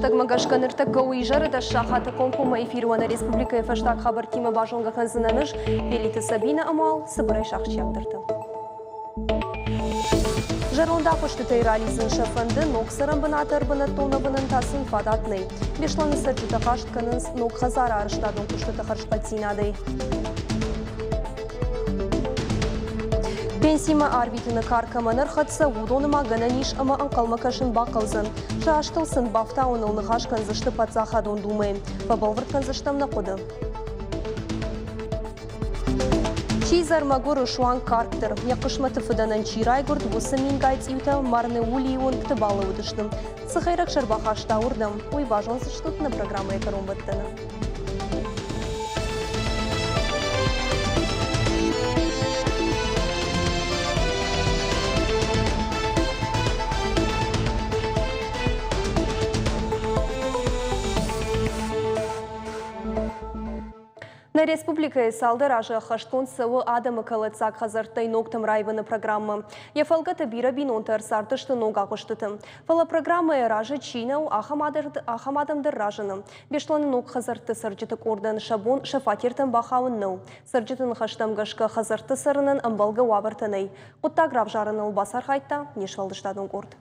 Хаштаг магашканырта гауижары да шахаты компома эфируана республика фаштаг хабар тима бажонга ханзынаныш Велита Сабина Амал сыбырай шахчиядырды. Жаронда пуштытай реализм шафанды ноксарам бынатыр бынаттона бынынтасын фадатный. Бешланы сырчыта хаштканынс нок хазара арыштадын пуштыта харшпатинадый. Пенсима арбитыны каркаманыр хатса удоныма гананиш ама анкалмакашын бақылзын. Жаштылсын бафта онылны хашканзышты пацахадон думай. Бабалвыртканзыштамна коды. Чизар магуру шуан карктер. Якышматы фыданан чирайгурд вусамин гайцюта марны ули он ктыбалы удыштым. Сахайрак шарбахашта урдам. Уй важон сыштут на программы экономбаттана. На республика салдыражы хаштон сывы адамы калыцак хазартай ноктым райвыны программы. Ефалгата бирабин онтар сартышты нога құштытым. Фала программа ражы чинау ахамадамдыр ражыным. Бешланы ног хазарты сарджитык ордан шабон шафатиртын бахауын нау. Сарджитын хаштамгашка хазарты сарынын амбалга уавыртынай. Құтта граф жарыныл басар қайтта нешалдыштадың орд.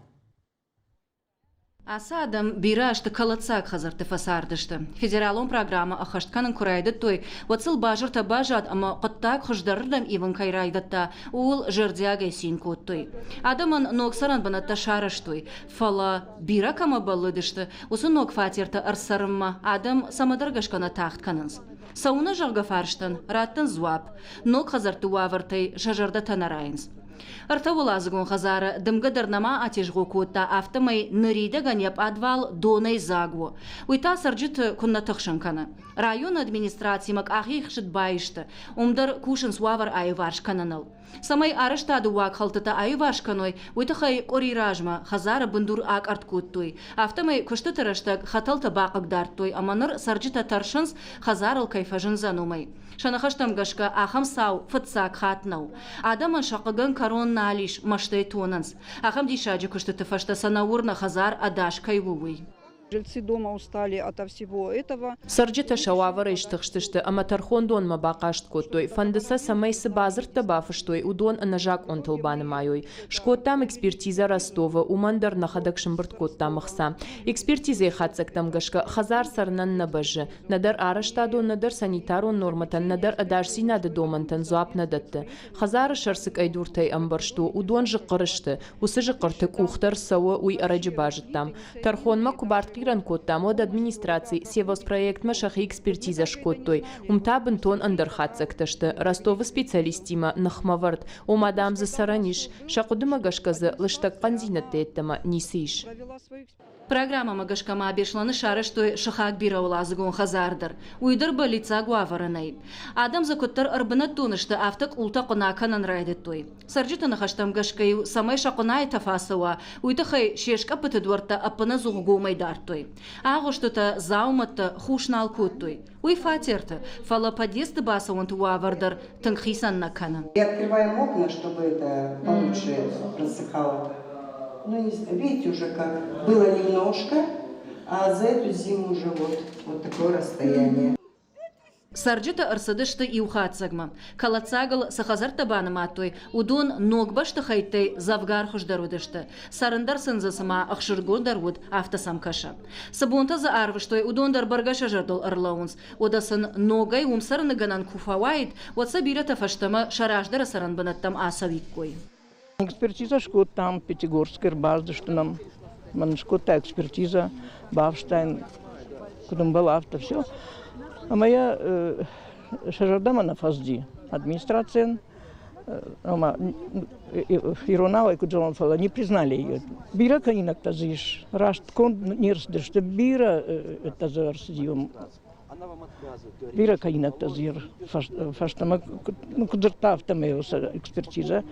Аса адам бирашты калацак хазарты фасардышты. Федералон программа ахаштканын курайды той. Вацыл бажырта бажад, ама қыттак хыждарырдам ивын кайрайдатта. Ул жырдяга син коттой. Адамын ноксаран банатта шарыштой. Фала бира кама балыдышты. Усы нок фатирта арсарымма. Адам самадаргашкана тахтканынс. Сауна жарга фарштын, раттын зуап. Нок хазарты уавыртай жажарда танарайынс. Артавулазыгун хазара дымгадырнама атежгу кутта автомай нырийда ганьяп адвал донай загу. Уйта сарджит кунна тахшанкана. Район администрациямак ахихшит байышты. Умдар кушын суавар айваршкананал. Самай арыштаду вак халтыта айваршканой, уйтахай кориражма хазара бындур ак арткуттой. Автомай кушты тырыштаг хаталта бақык дарттой, аманыр сарджита таршынс хазарал кайфажын занумай. Шанахаштам гашка ахам сау фытсак хатнау. Адаман шақыгын корон налиш маштай тонанс. Ахам дишаджи кушты тыфашта санаурна хазар адаш кайвуй. Жильцы дома устали ото всего этого. Сарджита шауавара иштыхштышты, ама тархон дон ма бақашт коттой. Фандыса самайсы базыртта бафыштой, удон анажак он тылбаны майой. Шкоттам экспертиза Ростова, умандар нахадак шымбырт коттам мықса. Экспертиза хатсактам гашка, хазар сарнан набажы. Надар араштадо, надар санитарон норматан, надар адашси нады домантан зуап надатты. Хазары шарсык айдуртай амбаршто, удон жықырышты. Усы жықыртык ухтар сауы уй араджы бажыттам. Тархон ма кубарт Иран коттам от администрации севоспроект машахи экспертиза шкоттой. Умтабын тон андерхатсакташты. Ростовы специалистима нахмавард. Омадам за сараниш. Шакудыма гашказы лыштак канзинатты эттама нисиш. Программа магашкама обешланы шарыштой шахак бирауылазыгун хазардыр. Уйдыр балица гуаваранай. Адам закоттар арбына тонышты автак улта қонаканан райдеттой. Сарджитаны хаштам гашкаю самай шақонай тафасыва. Уйдахай шешка пытыдуарта апына зуғгумай дартой. Ағыштыта зауматта хушнал коттой. Уй фатерты. Фала подъезды баса он туавардар тыңхисан наканан. И открываем окна, чтобы это получше просыхало. Ну, видите, уже как было немножко, а за эту зиму уже вот такое расстояние. Сарджита арсадышты иухатсагма. Калацагал сахазар табаны матой, удон ногбашты хайтай завгар хуждарудышты. Сарындар сынзасыма ахшыргодар автосамкаша. Сабунта за арвыштой удондар баргаша жардол арлаунс. Одасын ногай умсарны ганан куфавайт, отса бирата фаштама шараждара саранбанаттам асавиккой. Экспертиза шкоттам Пятигорскер баздыштынам. Man шкотта экспертиза Бавштайн, Кудумбалавта, все. А моя шажардама на фазди администрация, Иронава и Куджаланфала не признали ее. Бира канинак тазиш, рашт кон нирсдер, что бира тазарсдиум. Бира канинак тазир, фаштама кудертавтаме экспертиза.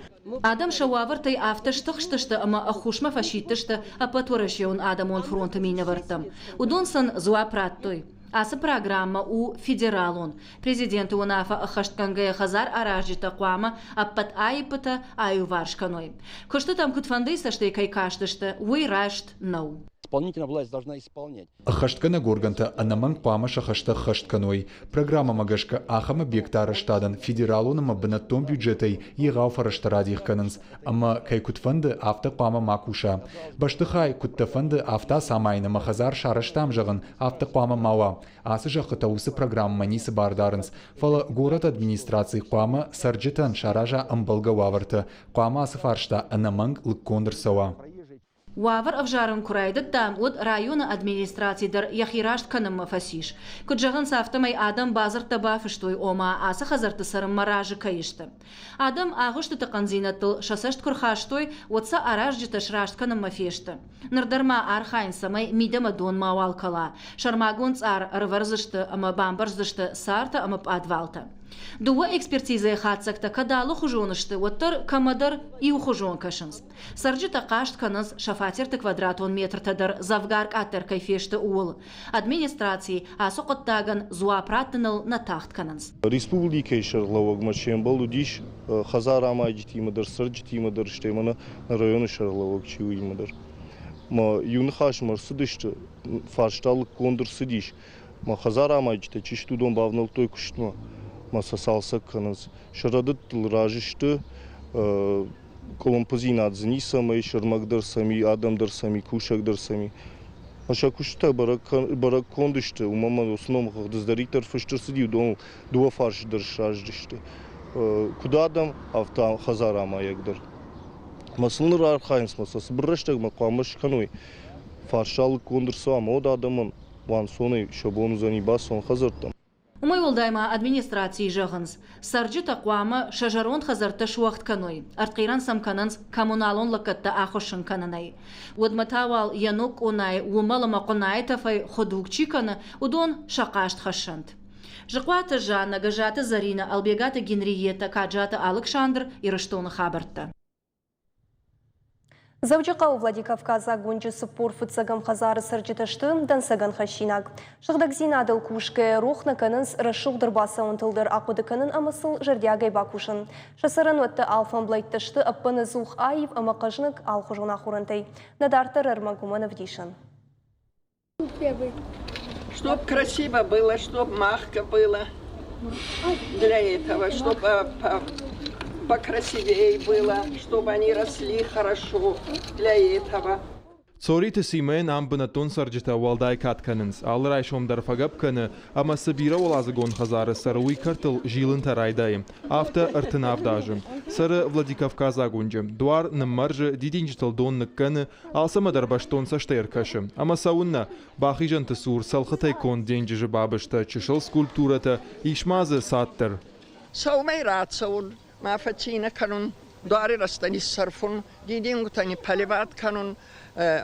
Адам шауавартай автоштыхштышты, ама ахушма фашиттышты, апатурашеун Адамон фронта миневартам. Удонсан зуапраттой. Асы программа у федералон. Президент унафа ахашткангая хазар аражита куама аппат айпыта аю варшканой. Кошты там кутфандыса шты кайкаштышты, уй рашт нау. Исполнительная власть должна исполнять. Ахашткана горганта анаманг памаша хашта хаштканой. Программа магашка ахама бектара штадан федералуна бенатом бюджетой егау фараштарадих кананс. Ама кайкутфанды авта пама макуша. Баштыхай куттафанды авта самайна махазар шараштам жаган авта пама мава. Асы жахатаусы программа нисы бардарынс. Фала город администрации пама сарджитан шаража амбалга ваварта. Пама асы фаршта анаманг лыккондырсова. Вавар авжарым курайдыт да от района администрациядыр яхирашт каным фасиш. Куджаган сафтамай адам базар таба фыштой ома аса хазарты сарым маражы кайышты. Адам агышты тақанзинатыл шасашт курхаштой отса аражжыты шрашт каным мафешты. Нырдарма архайн самай мидама дон мауал кала. Шармагунц ар рварзышты ама бамбарзышты сарта ама падвалта. Дуа экспертиза хатсакта кадалы хужонышты, оттар камадар и ухужон кашынс. Сарджита кашт каныз шафатерты квадратон метртадар завгарк аттер кайфешты уыл. Администрации асоқыттаган зуапраттыныл на тахт канынс. Республика шарлаваг мачем был удиш хазар амай житимадар сарджитимадар штемана районы шарлаваг чиуимадар. Ма юнхаш марсыдышты фаршталык кондыр сыдиш. Ма хазар амай жита чишту дон бавнал той куштма. Масасалса каныз. Шарадыт ражышты коломпозинат знисамай шармагдар сами адамдар сами кушагдар сами. Аша кушта барак кондышты умама основном хаздаздаритар фыштыр сидив дон дуа фаршдар шаждышты. Куда адам авта хазара маягдар. Масылныр архайнс масас бырраштаг мақамыш каной. Фаршал кондырса амода адамын ван соны шабону зани басон хазартам. Умай олдайма администрации жағыныз. Сарджи тақуамы шажарон хазарты шуақт каной. Артқиран самканыныз коммуналон лақытты ақышын канынай. Удматавал янук онай умалыма қонай тафай ходукчи каны удон шақашт хашынт. Жықуаты Жанна, гажаты Зарина, албегаты Генриета, каджаты Александр и Рыштоны хабарты. Завджақа у Владикавказа гончы сыппор фыцагам хазары сырджитышты дансаган хашинаг. Шығдак зинадыл кушке рухна канынс рашуғдыр баса онтылдыр ақуды канын амысыл жердягай бакушын. Шасырын өтті алфан блайттышты аппыны зух айып амақажнық алхужуна хурынтай. Надартыр Армагуманов дишын. Чтоб красиво было, чтоб мягко было для этого, чтоб покрасивее было, чтобы они росли хорошо для этого. Цорит симен амбнатон сарджита валдай катканынс. Алрай шомдар фагапканы, ама сабира волазагон хазары саруи картыл жилын тарайдайым. Авто артынав дажым. Сары Владикавказа гунджым. Дуар наммаржы дидинжитал дон ныкканы, алсамадар баштон саштайр кашым. Ама саунна бахижан тасур салхатай кон денджижы бабышта, чышыл скульптурата, ишмазы саттыр. Саумай рад саун. Мафатина канун, дуари растани сарфун, дидингутани паливат канун,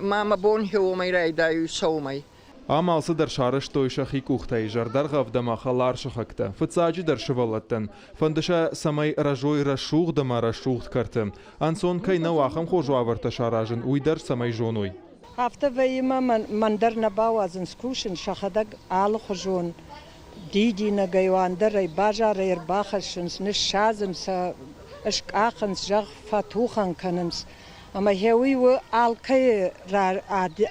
мама бон хеумай райдаю саумай. Амалсы дар шарыш тойша хикухтай, жардар гавдама халар шахакта, фыцаджи дар шывалаттан, фандыша самай ражой рашух дама рашухт карты, ансон кайна вахам хожу аварта шаражын, уйдар самай жоной. Автовейма мандар набауазын скушын шахадаг алы хожун. Дидина гайвандарай бажарайр бахашынс ныш шазымса ышк ахынс жақ фатухан канымс. Ама хеуи алкай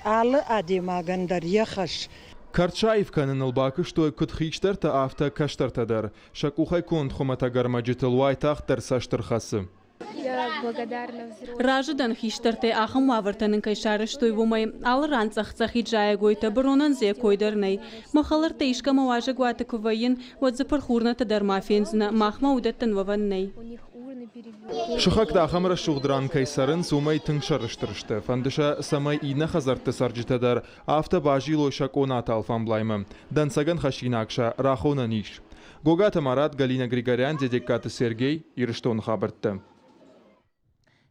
алы адимагандар яхаш. Карчаев канын албакы, что кутхичтарта авто каштартадар. Шакухай кон хомата гармаджитал уайтахтар саштархасы. Я благодарна взрослым. Ражыдан хиштарте ахым вавыртанын кайшарыш тойвумай, ал ранцах-цах иджая гойта баронан зе койдарнай. Махалар тейшка маважа гуаты кувайын, вот запархурна тадар мафензна, махма удаттан ваваннай. Шахакта ахамра шугдран кайсарын сумай тыңшарыштырышты. Фандыша самай ина хазарты сарджитадар, авто бажило шакона талфамблаймы. Дансаган хашинакша, рахона ниш. Гогата Марат, Галина Григорян, дедекаты Сергей, Ирыштон хабарты.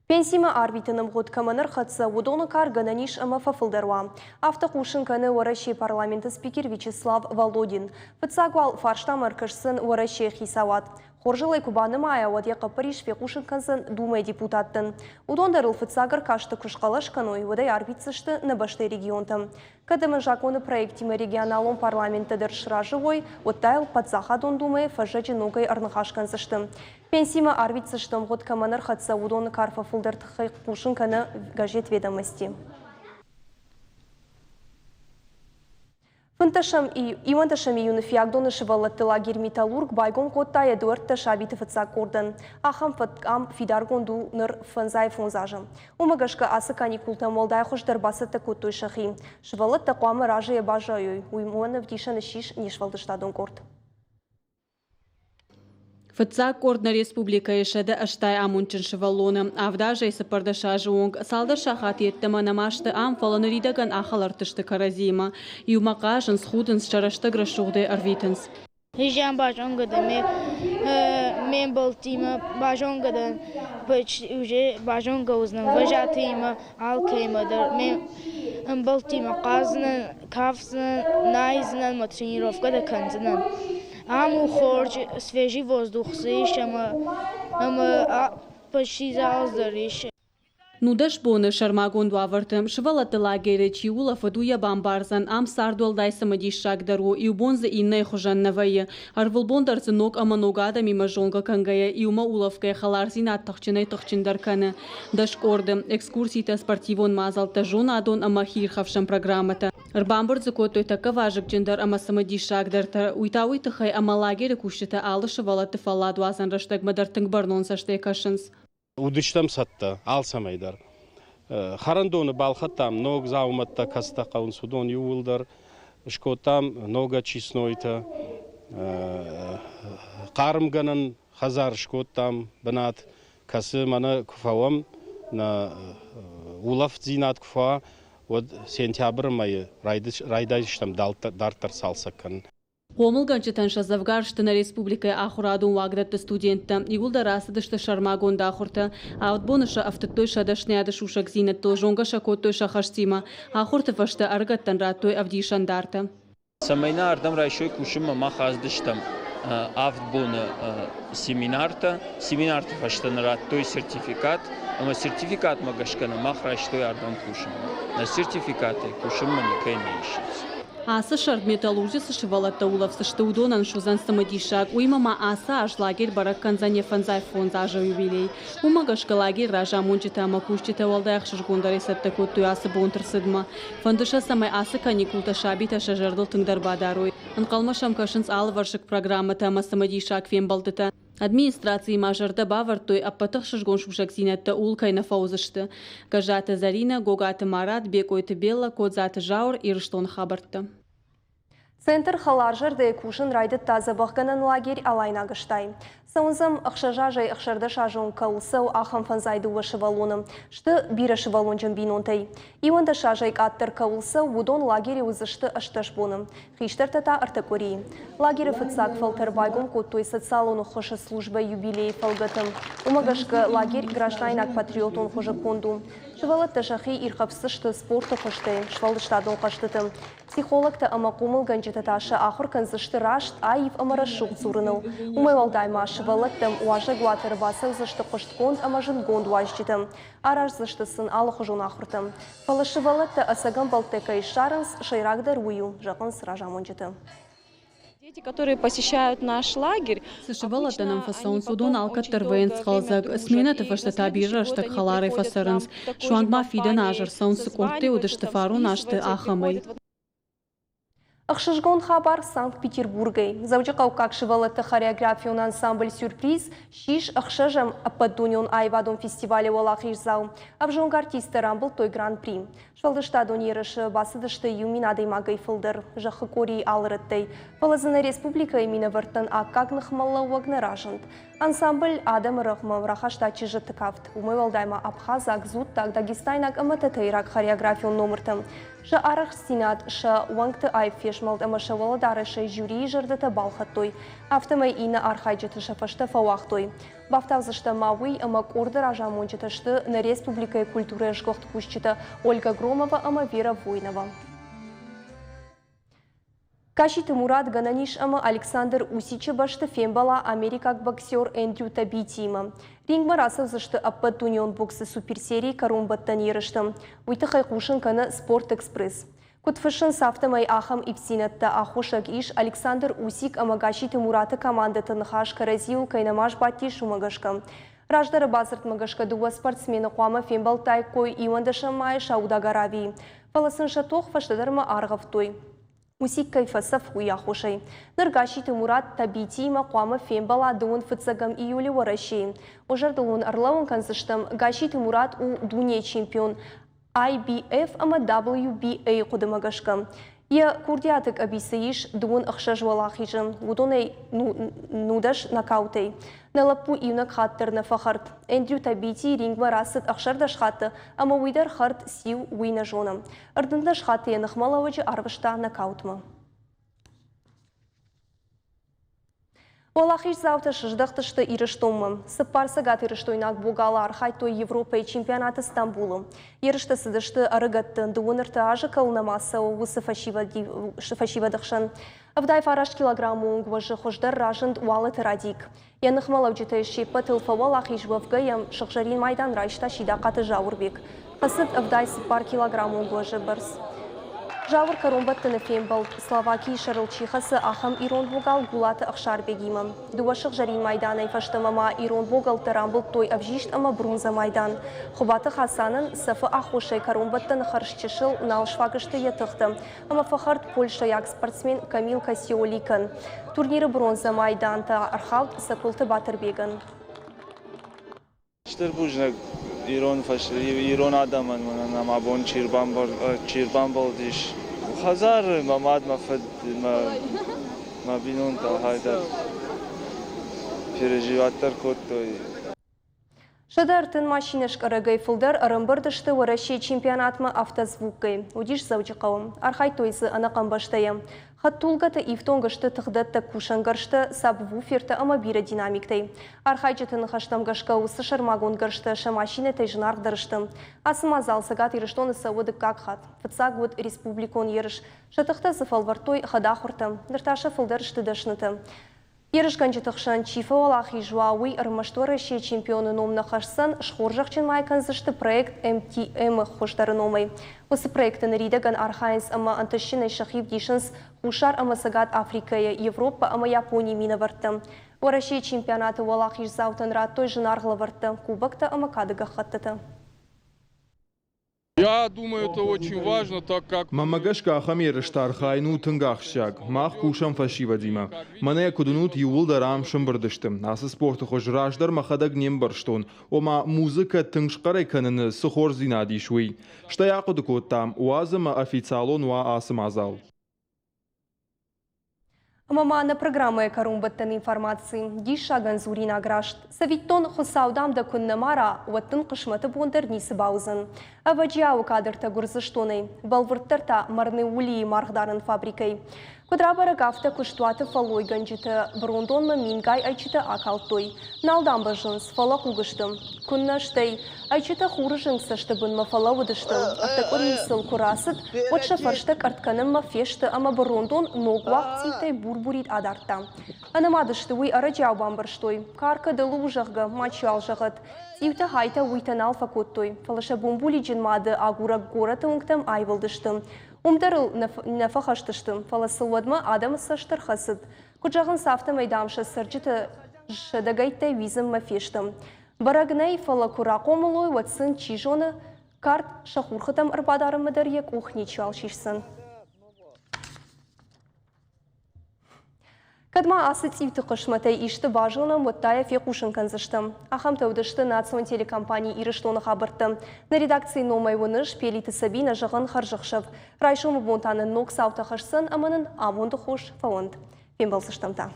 Пенсима арбитыным год каманыр хатса удоны каргана ниш ама фафылдарва. Автокушын каны Уараши парламенты спикер Вячеслав Володин. Фыцагвал фарштамыр кышсын Уараши хисават. Хоржилай Кубаны мая вадьяқа Париж фекушын кансын думай депутаттын. Удондарыл фыцагыр кашты кушқалаш каной водай арбитсышты на башты регионтым. Кадымын жаконы проектимы регионалон парламенты дыршыра живой, оттайл подзахадон думай фажачы ногай арнахаш кансышты. Пенсима арбитсыштым год каманыр хатса удоны карфа фулдартықай кушын каны газет ведомости. Иванташам июны фиагдоны шывалатты лагерь металлург байгон коттая дуэртта шабиты фыцак кордын. Ахам фыткам фидаргонду ныр фанзай фонзажым. Умагашка асы каникулта молдай хошдар басытты куттой шахи. Шывалатты қуамы ражыя бажайой. Уймуаны вдишаны шиш нешвалдыштадон корд. Фыцак кордна республика ешеді аштай амунчын шывалоны. Авдажа есі пардаша жуонг. Салдар шахат еттімі намашты ам фаланы ридаган ахалартышты каразима. Юмақа жын схудын шарашты грашуғды арвитынс. Hijyan bajon gıdı. Men baltıyımı bajon gıdı. Uje bajon gavuznan. Vajatıyımı alkaymadır. Men baltıyımı qazının, kafsının, naizinin matrenirovka da kanzının. Аму хорч свежий воздух слышь, ама почти заоздаришь. Нудаш боны шармагон дуавартым, шывалаты лагере чиула фадуя бамбарзан, ам сардуал дайса мадишак дару, и убонза инне хожан навае, арвылбон дарцынок ама ногада мимо жонга кангая, и ума уловкая халарзина тахчинай тахчиндарканы. Даш кордым, экскурсита спортивон мазалта жона адон ама хирхавшам программата. Рбамбурдзы котой така важык джиндар ама самадишак дарта, уйтауй тахай ама лагере кушчата алы шывалаты фалладу азан раштаг мадартынг барнон саштай кашынс. Удыштам сатта, алсамайдар. Харандоны балхаттам, ног зауматта каста қаун судон ювылдар, шкотам нога чиснойта, қарымганын хазар шкоттам бінат, касы мана куфавам на улаф зинат куфа, вот сентябрь майы райдайштам дартар салсакан. Омылганчытан шазавгарштына республика ахурадун вагдатты студентті. Игулда расыдышты шармагонда ахурты. Аутбоныша автоттой шадашняды шушак зинетті. Жонга шакоттой шахаштима. Ахурты фашты аргаттан раттой авдишандарты. Самайна ардам райшой кушыма махаздыштам. Автбоны семинарта фаштан раттой сертификат. Ама сертификат магашкана махраштой ардам кушыма. На сертификаты кушыма никай не ищется. Асы шард металлуржысы шывалатта улавсы штаудонан шузан самадишак. Уймама аса аж лагерь бараккан зане фанзай фонзажа юбилей. Умагашка лагерь ража мунчита макушчита валдаях шашгондар есатта коттуй асы бонтыр сыдма. Фандыша самай асы каникулта шабита шажардыл тыңдар бадаруй. Анқалма шамкашынс алы варшык программата ама самадишак фен балдыта. Администрации мажарда бавартой аппатах шашгон шушак зинетта улкайна фаузышты. Кажата Зарина, Гогаты Марат, Бекойты Белла, Кодзаты Жаур и Рыштон Хабартты. Центр халаржырды кушын райды тазы баққанын лагерь алайна гыштай. Саунзам ақшажажай ақшарды шажон калсау ахам фанзайды шывалоным, шты бирі шывалон бинонтай. Иванда шажай аттыр калсау вудон лагере узышты ашташ боным. Хиштартата артакори. Лагері фыцак фалтер байгон коттой социалону хоша служба юбилей фалгатым. Умагашка лагерь гражданайнак патриотон хожа конду. Шывалатты шахи ирхапсышты спорты хошты, швалдыштадон қаштытым. Психологты ама қумыл ганчетаташы ахыр канзышты рашт айып амара шуқ зурыныл. Умай валдайма шывалаттым уажа гуатыр басы зышты қоштконд ама жын гонд уаждетым. Араш зыштысын алы хожон ахыртым. Фалы шывалатты асаган балтека и шарынс шайрагдар ую жақын сыра жамонжетым. Дети, которые посещают наш лагерь, сышывалатаным фасон судон алкаттыр вейнс халзак. Сменаты фаштата бирраштак халары фасарынс. Шуангма фиден ажыр саунсы корты удышты фару нашты ахамай. Ақшыжгон хабар Санкт-Петербургай. Заучықау как шывалатты хореографион ансамбль сюрприз, шиш ақшыжам аппадунион айвадон фестивале олақ ижзау. Авжонг артисты рамбыл той гран-при. Швалдыштадон ерышы басыдышты юминадай магай фылдыр. Жақы кори алырыттай. Палазына республика имена варттан аккагнық малла уагны ражынд. Ансамбль адам рахмам рахашта чижыты кафт. Умай валдайма Абхазак, Зуттак, Дагестайнак амататайрак хореографион номертым. Ша арах стинат, ша уангты айф фешмалд, ама ша валадары ша жюри жырдыты балхаттой. Автомай ина архайджеты шафашты фауахтой. Бафтавзышты мауи ама корды ража мончетышты на республика культуры жгохт кушчета Ольга Громова ама Вера Войнова. Кашиты Мурат Гананиш ама Александр Усичи башты фембала америкак боксер Эндрю Табитима. Рингма расавзышты аппат унион боксы суперсерии карумбаттан ерыштым. Уйты хайқушын каны Спорт Экспресс. Кутфышын сафтамай ахам ипсинатта ахушак иш Александр Усик ама Кашиты Мураты командатын хаш каразил кайнамаш батти шумагашкам. Раждары базырт магашка дуа спортсмені қуама фембал тайкой ивандашамай шаудагарави. Паласын шатох фаштадарма арғавтой. Мусиккай фасаф хуя хушай. Ныргаши Тимурат табити мақуамы фембала дуын фыцагам июли вараши. Ожардылун арлауын канзыштым Гаши Тимурат у дуне чемпион IBF ама WBA кудымагашкам. Я курдиатык абисаиш дуын ахшаж валахижым. Удонай нудаш нокаутей. Налапу ивнак хаттыр на фахарт. Эндрю табити рингма расыт ахшардаш хатты, ама уйдар харт сил уйна жонам. Ардындаш хатты янахмалавачы арвышта нокаутма. Валахиш завтра ждахтышты ирыштомы. Сыпарсагат ирыштойнак бугала архайтой Европа чемпионаты Стамбулу. Ирышты сыдышты арыгатты дуынырты ажы калнамасы усы фашивадықшын. Авдай фараш килограмму унгважы хождар ражынд уалы тырадик. Янықмалау жыты шепі тылфа валахиш вавгайым шықжарин майдан райшта шида қаты жауырбек. Қысыт авдай сыпар килограмму унгважы барс. Жауыр карумбаттыны фембал Словакии шарылчихасы ахам ирон богал гулаты ақшар бегимам. Дуашық жарин майданай фаштамама ирон богал тарамбыл той абжишт ама брунза майдан. Хубаты Хасанын сафы ахушай карумбаттыны харшчышыл налшвагышты етықты. Ама фахарт Польша як спортсмен Камил Кассиоликан. Турниры бронза майданта архаут сакулты батырбеган. ایران آدم من نمابون چیربان بالدیش هزار ماماد مفد ما بینون تا هایدر پیرجیواتر کتوی Шадар-тын машинашк арагай фылдар арымбырдышты Россия чемпионатма автозвуккай. Удиш завчықауым. Архай тойсы анақамбаштайым. Хаттулгаты ифтонгышты тықдатта кушангаршты сабвуферті амабира динамиктай. Архай жытын хаштамгашкау сышармагонгаршты шамашины тайжынардырышты. Асымазал сагат ирыштоны савыды какхат. Фыцаг вот республикон ерыш. Шатықта зыфалвартой хадахурты. Дырташы фылдарышты дашныты. Ерышкан жытықшан чифа олахи жуауи ырмашто Россия чемпионы номна хашсан шхоржақчын майканзышты проект МТМ хоштары номай. Осы проектын ридаган архайнс ама антышшын шахив дишынс ушар ама сагат Африкая, Европа ама Япония мина варты. О Россия чемпионаты олахи заутын раттой жынарғылы варты. Кубакта ама кадыға хаттыты. Я думаю, это очень важно, так как... Мамагашка ахамир штархайну тынгахшак, мах кушам фашива дима. Мане кудунут юлда рам шымбырдыштым. Асы спорты хош раждар махадаг нембарштон. Ома музыка тыңшқарай каныны сухор зинади шуй. Штаяқуды коттам, уазыма официалон уа асым азал. Мама на программы карумбаттан информации диша ганзурина грашт. Савиттон хусаудам да куннамара уаттын қышматы бондыр нисы баузын. Аваджиау кадрта гурзыштоной. Балвырттарта марны улии мархдарын фабрикой. Кудрабара гафта куштуаты фалой ганжиты брондонма мингай айчыты акалтой. Налдан бажынс фала хугыштым. Куннаштай айчыты хурыжын саштыбын фала выдыштым. Артакорин сыл курасыт, от шафарштак артканым фешты ама брондон ногуақ цилтай бурбурит адарта. Анамадышты уй араджау бамбарштой. Карка да лужағға мачуал жағыт. Цивта хайта уйтанал факоттой. Фалаша бомбули джинмады агура гораты уңктам айвылдыштым. Умдарыл нафахаштыштым. Фаласылвадма адам саштыр хасыд. Куджағын сафта майдамшы сырджыты шадагайттай визым мафештым. Барагнай фала курақомылой ватсын чижоны карт шахурхытам ырбадарымыдар ек ухничал шишсын. Кадма асы цивты қышматай ишті важылным ваттая фекушын канзыштым. Ахам тәудышты национ телекомпания ирыштоны хабыртым. На редакции номай выныш пелиті сабина жағын харжықшып. Райшымы бонтаны нок саута қашсын аманын амонды хош фаунд. Фембалсыштымта.